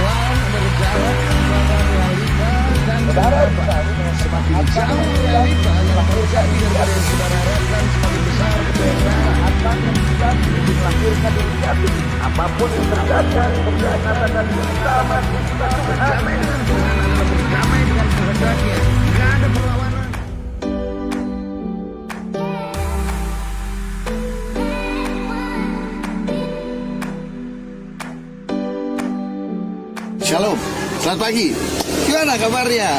Tuhan ada berjarak antara realita dan kehidupan. Semakin jauh realita yang terjadi daripada yang saudara harapkan, semakin besar kebaikan yang terjadi dilahirkan dari hati. Apapun yang terjadi, katakan kita masih berdamai dengan Tuhan adalah berdamai dengan kehendaknya. Tidak ada perlawanan. Shalom, selamat pagi. Gimana kabarnya?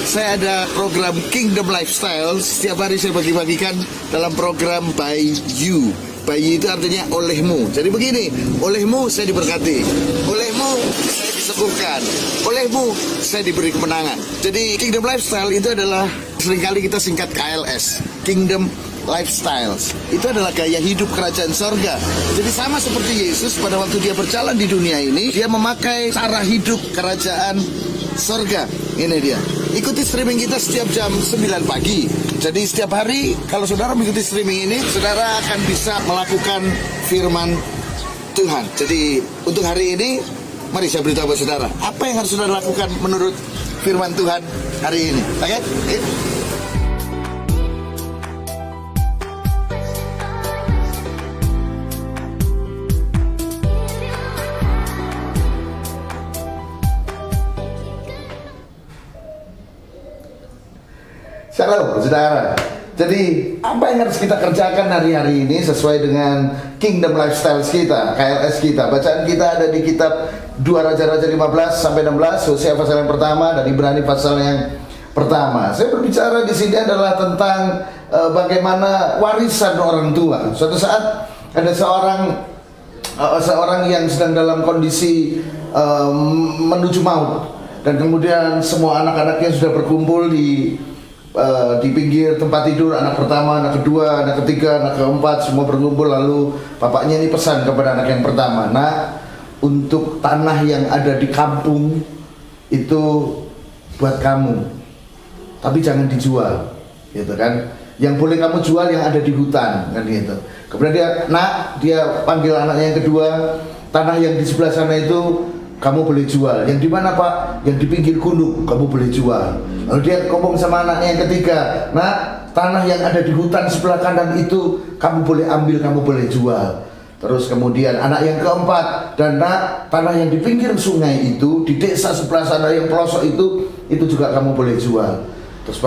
Saya ada program Kingdom Lifestyle. Setiap hari saya bagi-bagikan dalam program By You. By You itu artinya olehmu. Jadi begini, olehmu saya diberkati, olehmu saya disembuhkan, olehmu saya diberi kemenangan. Jadi Kingdom Lifestyle itu adalah seringkali kita singkat KLS, Kingdom Lifestyles. Itu adalah gaya hidup kerajaan sorga. Jadi sama seperti Yesus pada waktu dia berjalan di dunia ini, dia memakai cara hidup kerajaan sorga. Ini dia. Ikuti streaming kita setiap jam 9 pagi. Jadi setiap hari kalau saudara mengikuti streaming ini, saudara akan bisa melakukan firman Tuhan. Jadi untuk hari ini, mari saya beritahu kepada saudara, apa yang harus saudara lakukan menurut firman Tuhan hari ini. Oke? Shalom saudara. Jadi apa yang harus kita kerjakan hari-hari ini sesuai dengan Kingdom Lifestyle kita, KLS kita. Bacaan kita ada di kitab 2 Raja-Raja 15 sampai 16, Hosea pasal yang pertama dan Ibrani pasal yang pertama. Saya berbicara di sini adalah tentang bagaimana warisan orang tua. Suatu saat ada seorang yang sedang dalam kondisi menuju maut, dan kemudian semua anak-anaknya sudah berkumpul di pinggir tempat tidur. Anak pertama, anak kedua, anak ketiga, anak keempat, semua berkumpul. Lalu bapaknya ini pesan kepada anak yang pertama, "Nak, untuk tanah yang ada di kampung itu buat kamu, tapi jangan dijual," gitu kan. Yang boleh kamu jual yang ada di hutan, kan gitu. Kemudian dia panggil anaknya yang kedua, "Tanah yang di sebelah sana itu kamu boleh jual." "Yang di mana, Pak?" "Yang di pinggir gunung, kamu boleh jual." Lalu dia ngomong sama anaknya yang ketiga, "Nak, tanah yang ada di hutan sebelah kanan itu kamu boleh ambil, kamu boleh jual." Terus kemudian anak yang keempat, "Dan nak, tanah yang di pinggir sungai itu, di desa sebelah sana yang pelosok itu juga kamu boleh jual." Terus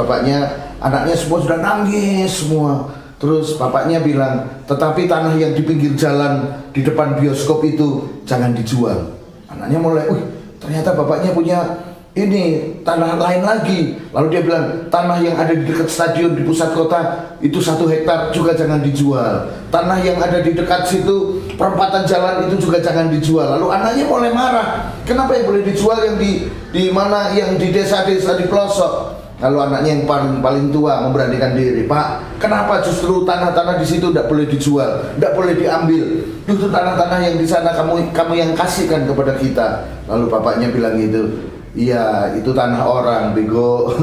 anaknya semua sudah nangis semua. Terus bapaknya bilang, "Tetapi tanah yang di pinggir jalan di depan bioskop itu jangan dijual." Anaknya mulai, ternyata bapaknya punya ini tanah lain lagi. Lalu dia bilang, "Tanah yang ada di dekat stadion di pusat kota itu 1 hektar juga jangan dijual. Tanah yang ada di dekat situ perempatan jalan itu juga jangan dijual." Lalu anaknya mulai marah, "Kenapa yang boleh dijual yang di mana, yang di desa-desa di pelosok?" Lalu anaknya yang paling tua memberanikan diri, "Pak, kenapa justru tanah-tanah di situ tidak boleh dijual, tidak boleh diambil? Itu tanah-tanah yang di sana kamu yang kasihkan kepada kita." Lalu bapaknya bilang gitu, "Iya, itu tanah orang, bego."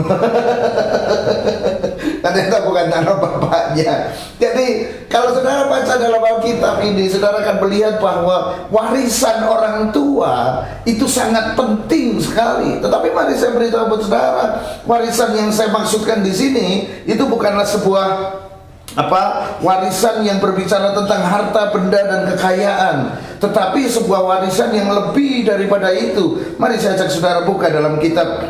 Ternyata bukan tanah bapaknya. Jadi kalau saudara baca dalam Alkitab ini, saudara akan melihat bahwa warisan orang tua itu sangat penting sekali. Tetapi mari saya beritahu kepada saudara, warisan yang saya maksudkan di sini itu bukanlah sebuah warisan yang berbicara tentang harta, benda, dan kekayaan, tetapi sebuah warisan yang lebih daripada itu. Mari saya ajak saudara buka dalam kitab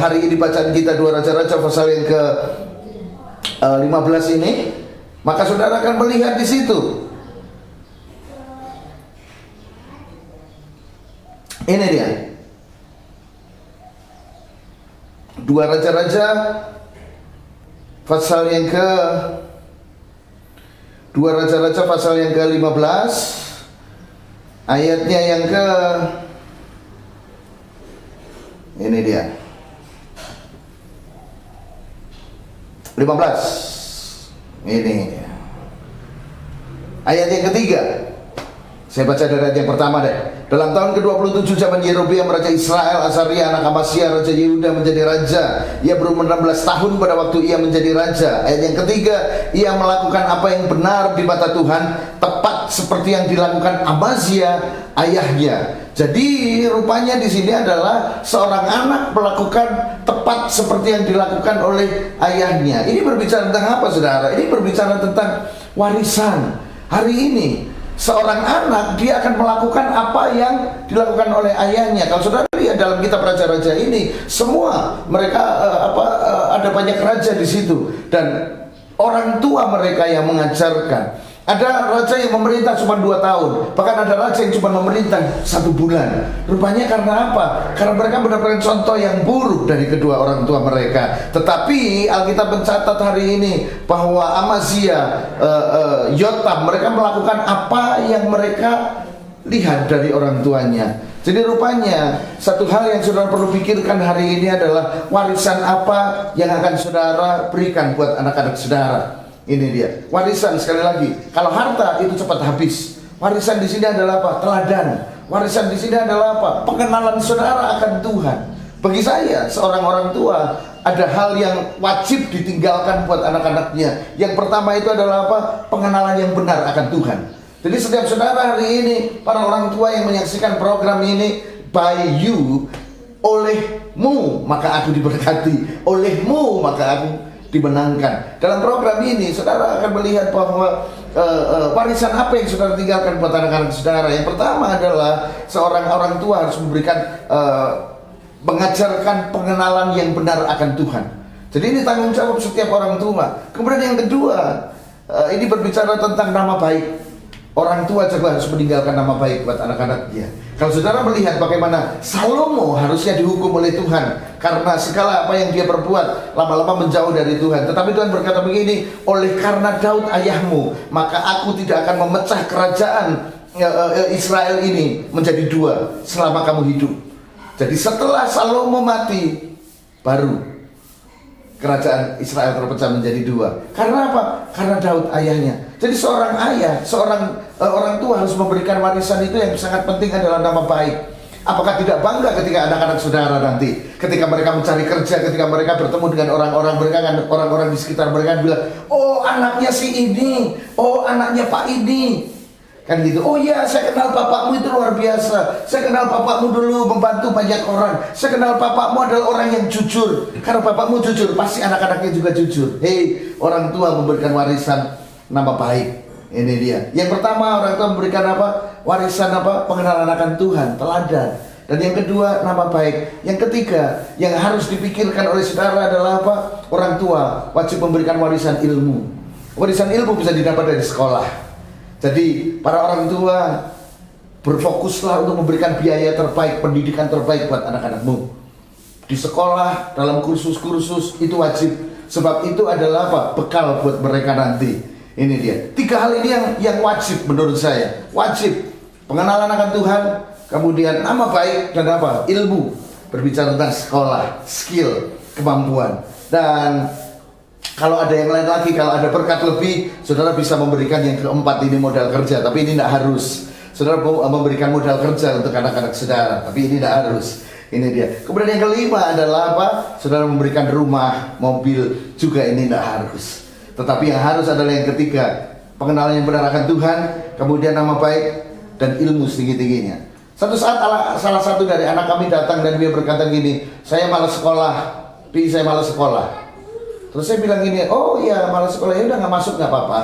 hari ini, bacaan kita 2 Raja-Raja pasal yang ke 15 ini. Maka saudara akan melihat di situ. Ini dia, 2 Raja-Raja pasal yang ke 2 Raja-Raja pasal yang ke-15, ayatnya yang ke, ini dia, 15. Ini ayat yang ketiga. Saya baca dari ayat yang pertama deh. "Dalam tahun ke-27 zaman Yerobeam raja Israel, Azaria anak Amasya raja Yehuda menjadi raja. Ia berumur 16 tahun pada waktu ia menjadi raja." Ayat yang ketiga, "Ia melakukan apa yang benar di mata Tuhan, tepat seperti yang dilakukan Amazia ayahnya. Jadi rupanya di sini adalah seorang anak melakukan tepat seperti yang dilakukan oleh ayahnya. Ini berbicara tentang apa, saudara? Ini berbicara tentang warisan. Hari ini seorang anak dia akan melakukan apa yang dilakukan oleh ayahnya. Kalau saudara lihat dalam kitab raja-raja ini, semua mereka ada banyak raja di situ dan orang tua mereka yang mengajarkan. Ada raja yang memerintah cuma 2 tahun, bahkan ada raja yang cuma memerintah 1 bulan. Rupanya karena apa? Karena mereka mendapatkan contoh yang buruk dari kedua orang tua mereka. Tetapi Alkitab mencatat hari ini bahwa Amazia, Yotam, mereka melakukan apa yang mereka lihat dari orang tuanya. Jadi rupanya satu hal yang saudara perlu pikirkan hari ini adalah warisan apa yang akan saudara berikan buat anak-anak saudara. Ini dia warisan. Sekali lagi, kalau harta itu cepat habis, warisan di sini adalah apa? Teladan. Warisan di sini adalah apa? Pengenalan saudara akan Tuhan. Bagi saya, seorang orang tua, ada hal yang wajib ditinggalkan buat anak-anaknya. Yang pertama itu adalah apa? Pengenalan yang benar akan Tuhan. Jadi setiap saudara hari ini, para orang tua yang menyaksikan program ini, by you, olehmu maka aku diberkati, olehmu maka aku dimenangkan. Dalam program ini saudara akan melihat bahwa warisan apa yang saudara tinggalkan buat anak-anak saudara. Yang pertama adalah seorang orang tua harus memberikan mengajarkan pengenalan yang benar akan Tuhan. Jadi ini tanggung jawab setiap orang tua. Kemudian yang kedua, ini berbicara tentang nama baik. Orang tua juga harus meninggalkan nama baik buat anak-anaknya. Kalau saudara melihat bagaimana Salomo harusnya dihukum oleh Tuhan karena segala apa yang dia perbuat lama-lama menjauh dari Tuhan. Tetapi Tuhan berkata begini, oleh karena Daud ayahmu, maka aku tidak akan memecah kerajaan Israel ini menjadi 2 selama kamu hidup. Jadi setelah Salomo mati, baru kerajaan Israel terpecah menjadi 2. Karena apa? Karena Daud ayahnya. Jadi seorang ayah, seorang orang tua harus memberikan warisan itu. Yang sangat penting adalah nama baik. Apakah tidak bangga ketika anak-anak saudara nanti, ketika mereka mencari kerja, ketika mereka bertemu dengan orang-orang mereka, orang-orang di sekitar mereka bilang, oh anaknya si ini, oh anaknya Pak ini, kan gitu. Oh iya, saya kenal bapakmu itu luar biasa. Saya kenal bapakmu dulu membantu banyak orang. Saya kenal bapakmu adalah orang yang jujur. Karena bapakmu jujur, pasti anak-anaknya juga jujur. Hei, orang tua memberikan warisan nama baik. Ini dia. Yang pertama, orang tua memberikan apa? Warisan apa? Pengenalan akan Tuhan, teladan. Dan yang kedua, nama baik. Yang ketiga, yang harus dipikirkan oleh saudara adalah apa? Orang tua wajib memberikan warisan ilmu. Warisan ilmu bisa didapat dari sekolah. Jadi para orang tua, berfokuslah untuk memberikan biaya terbaik, pendidikan terbaik buat anak-anakmu. Di sekolah, dalam kursus-kursus itu wajib. Sebab itu adalah apa? Bekal buat mereka nanti. Ini dia. 3 hal ini yang wajib menurut saya. Wajib. Pengenalan akan Tuhan, kemudian nama baik, dan apa? Ilmu. Berbicara tentang sekolah, skill, kemampuan. Dan kalau ada yang lain lagi, kalau ada berkat lebih, saudara bisa memberikan yang keempat ini, modal kerja. Tapi ini tidak harus. Saudara memberikan modal kerja untuk anak-anak saudara, tapi ini tidak harus. Ini dia. Kemudian yang kelima adalah apa? Saudara memberikan rumah, mobil, juga ini tidak harus. Tetapi yang harus adalah yang ketiga, pengenalan yang benar akan Tuhan, kemudian nama baik, dan ilmu setinggi-tingginya. Satu saat salah satu dari anak kami datang dan dia berkata gini, saya malas sekolah, saya malas sekolah. Terus saya bilang gini, oh iya malas sekolah, ya udah nggak masuk nggak apa-apa.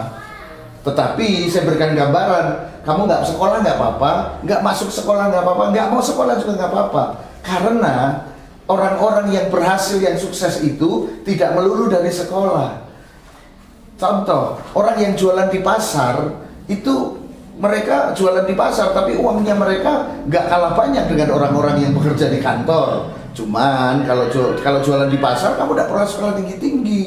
Tetapi saya berikan gambaran, kamu nggak sekolah nggak apa-apa, nggak masuk sekolah nggak apa-apa, nggak mau sekolah juga nggak apa-apa. Karena orang-orang yang berhasil, yang sukses itu tidak melulu dari sekolah. Contoh, orang yang jualan di pasar itu mereka jualan di pasar, tapi uangnya mereka nggak kalah banyak dengan orang-orang yang bekerja di kantor. Cuman kalau jualan di pasar kamu tidak perlu sekolah tinggi-tinggi,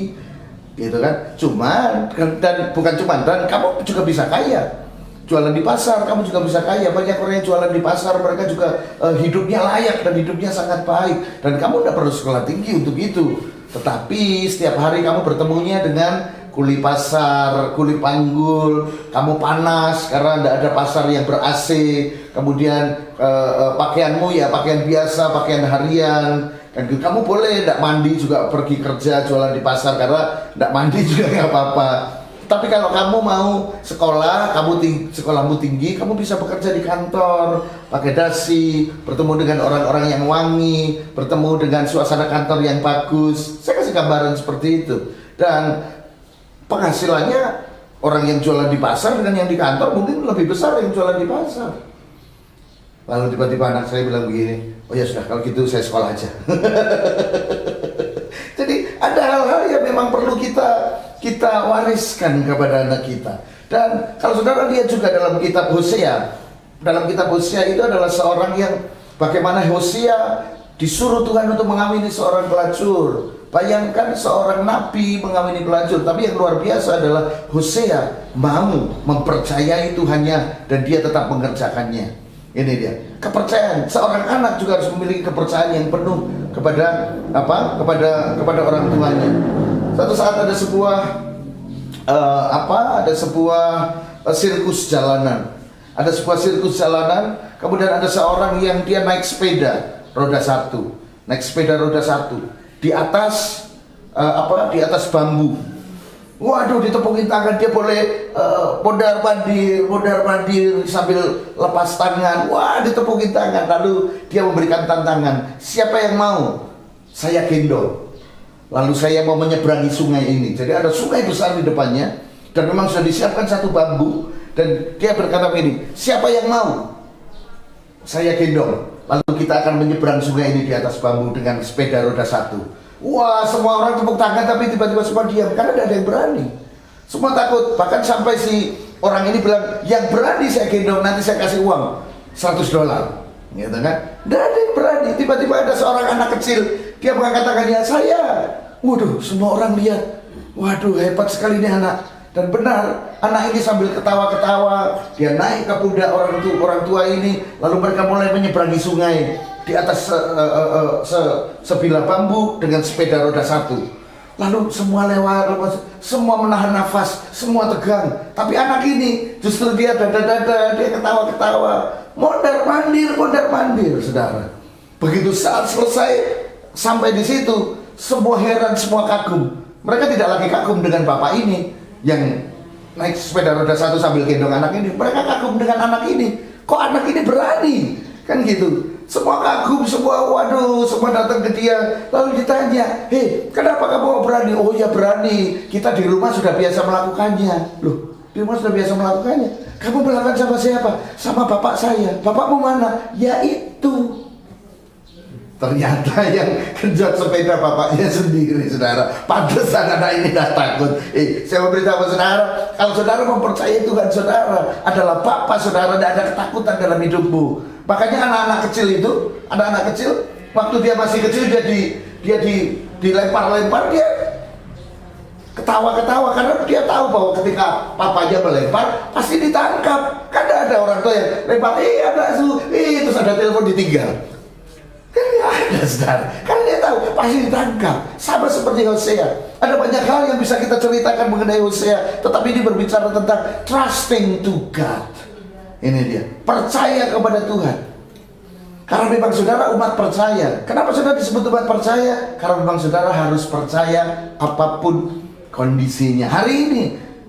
gitu kan? Cuman dan bukan cuman, dan kamu juga bisa kaya. Jualan di pasar kamu juga bisa kaya. Banyak orang yang jualan di pasar, mereka juga hidupnya layak dan hidupnya sangat baik. Dan kamu tidak perlu sekolah tinggi untuk itu. Tetapi setiap hari kamu bertemunya dengan kuli pasar, kuli panggul, kamu panas karena tidak ada pasar yang ber-AC, kemudian pakaianmu ya pakaian biasa, pakaian harian, dan kamu boleh tidak mandi juga pergi kerja jualan di pasar karena tidak mandi juga nggak apa-apa. Tapi kalau kamu mau sekolah, sekolahmu tinggi, kamu bisa bekerja di kantor, pakai dasi, bertemu dengan orang-orang yang wangi, bertemu dengan suasana kantor yang bagus. Saya kasih gambaran seperti itu. Dan penghasilannya orang yang jualan di pasar dengan yang di kantor mungkin lebih besar yang jualan di pasar. Lalu tiba-tiba anak saya bilang begini, oh ya sudah, kalau gitu saya sekolah aja. Jadi ada hal-hal yang memang perlu kita wariskan kepada anak kita. Dan kalau saudara lihat juga dalam kitab Hosea, itu adalah seorang yang bagaimana Hosea disuruh Tuhan untuk mengawini seorang pelacur. Bayangkan seorang nabi mengawini pelacur, tapi yang luar biasa adalah Hosea mau mempercayai Tuhannya dan dia tetap mengerjakannya. Ini dia kepercayaan. Seorang anak juga harus memiliki kepercayaan yang penuh kepada kepada orang tuanya. Suatu saat ada sebuah sirkus jalanan. Ada sebuah sirkus jalanan, kemudian ada seorang yang dia naik sepeda roda satu di atas di atas bambu. Waduh, ditepukin tangan, dia boleh mondar-mandir sambil lepas tangan. Wah, ditepukin tangan. Lalu dia memberikan tantangan, siapa yang mau saya gendong? Lalu saya mau menyeberangi sungai ini. Jadi ada sungai besar di depannya, dan memang sudah disiapkan satu bambu. Dan dia berkata begini, siapa yang mau saya gendong? Lalu kita akan menyeberang sungai ini di atas bambu dengan sepeda roda satu. Wah, semua orang tepuk tangan, tapi tiba-tiba semua diam karena tidak ada yang berani. Semua takut, bahkan sampai si orang ini bilang, yang berani saya gendong, nanti saya kasih uang $100, gitu kan? Tidak ada yang berani. Tiba-tiba ada seorang anak kecil, dia mengangkat tangannya, saya. Waduh, semua orang lihat, waduh, hebat sekali ini anak. Dan benar, anak ini sambil ketawa-ketawa, dia naik ke pundak orang tua ini, lalu mereka mulai menyeberangi sungai di atas sebilah bambu dengan sepeda roda satu. Lalu semua lewat, semua menahan nafas, semua tegang. Tapi anak ini justru dia dada-dada, dia ketawa-ketawa, mondar-mandir, saudara. Begitu saat selesai sampai di situ, semua heran, semua kagum. Mereka tidak lagi kagum dengan bapak ini yang naik sepeda roda satu sambil gendong anak ini. Mereka kagum dengan anak ini. Kok anak ini berani? Kan gitu. Semua kagum, semua waduh, semua datang ke dia. Lalu ditanya, hei, kenapa kamu berani? Oh ya berani, kita di rumah sudah biasa melakukannya. Loh, di rumah sudah biasa melakukannya. Kamu melakukan sama siapa? Sama bapak saya. Bapakmu mana? Ya itu. Ternyata yang genjot sepeda bapaknya sendiri, saudara. Pantesan anak ini dah takut. Saya memberitahu saudara, kalau saudara mempercayai Tuhan saudara adalah Bapa saudara, tidak ada ketakutan dalam hidupmu. Makanya anak-anak kecil itu, anak-anak kecil, waktu dia masih kecil dia dilempar-lempar, dia ketawa-ketawa karena dia tahu bahwa ketika papanya melempar pasti ditangkap. Kan ada orang tua yang lempar, terus ada telepon ditinggal. Kan dia ada, saudara. Kan dia tahu pasti ditangkap. Sama seperti Hosea. Ada banyak hal yang bisa kita ceritakan mengenai Hosea, tetapi ini berbicara tentang trusting to God. Ini dia, percaya kepada Tuhan. Karena memang saudara umat percaya. Kenapa saudara disebut umat percaya? Karena memang saudara harus percaya apapun kondisinya. Hari ini,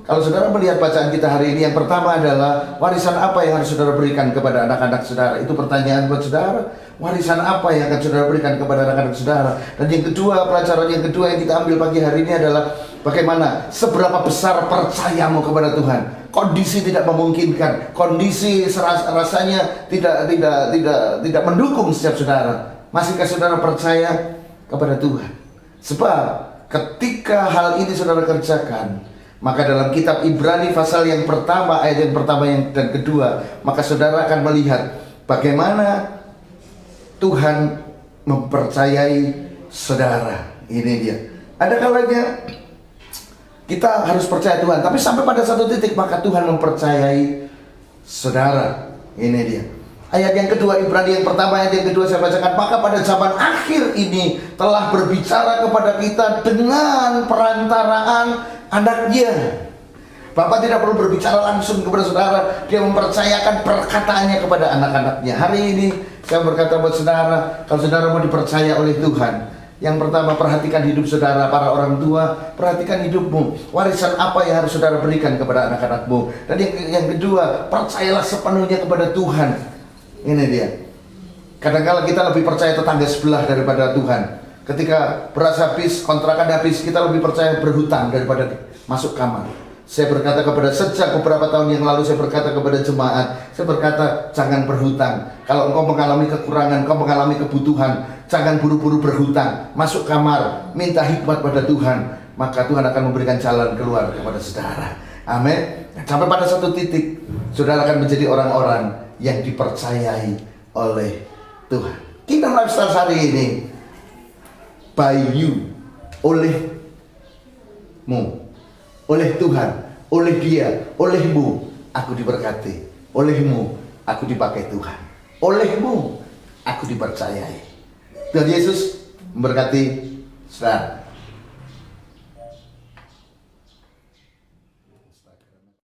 kalau saudara melihat bacaan kita hari ini, yang pertama adalah warisan apa yang harus saudara berikan kepada anak-anak saudara. Itu pertanyaan buat saudara. Warisan apa yang akan saudara berikan kepada anak-anak saudara. Dan yang kedua, pelajaran yang kedua yang kita ambil pagi hari ini adalah bagaimana seberapa besar percayamu kepada Tuhan. Kondisi tidak memungkinkan, kondisi rasanya tidak mendukung setiap saudara. Masihkah saudara percaya kepada Tuhan? Sebab ketika hal ini saudara kerjakan, maka dalam kitab Ibrani pasal yang pertama, ayat yang pertama dan kedua, maka saudara akan melihat bagaimana Tuhan mempercayai saudara. Ini dia. Ada kalanya kita harus percaya Tuhan, tapi sampai pada satu titik maka Tuhan mempercayai saudara. Ini dia. Ayat yang kedua, Ibrani yang pertama, ayat yang kedua saya bacakan. Maka pada zaman akhir ini telah berbicara kepada kita dengan perantaraan anaknya. Bapak tidak perlu berbicara langsung kepada saudara, dia mempercayakan perkataannya kepada anak-anaknya. Hari ini saya berkata buat saudara, kalau saudara mau dipercaya oleh Tuhan, Yang pertama, perhatikan hidup saudara. Para orang tua, perhatikan hidupmu. Warisan apa yang harus saudara berikan kepada anak-anakmu. Dan yang kedua, percayalah sepenuhnya kepada Tuhan. Ini dia. Kadang-kala kita lebih percaya tetangga sebelah daripada Tuhan. Ketika beras habis, kontrakan habis, kita lebih percaya berhutang daripada masuk kamar. Saya berkata sejak beberapa tahun yang lalu, saya berkata kepada jemaat, saya berkata, jangan berhutang. Kalau engkau mengalami kekurangan, engkau mengalami kebutuhan, jangan buru-buru berhutang. Masuk kamar, minta hikmat pada Tuhan, maka Tuhan akan memberikan jalan keluar kepada saudara. Amin. Sampai pada satu titik, saudara akan menjadi orang-orang yang dipercayai oleh Tuhan. Kingdom Lifestyle hari ini, by you, olehmu, oleh Tuhan, oleh Dia, olehmu aku diberkati, olehmu aku dipakai Tuhan, olehmu aku dipercayai. Tuhan Yesus memberkati saudara.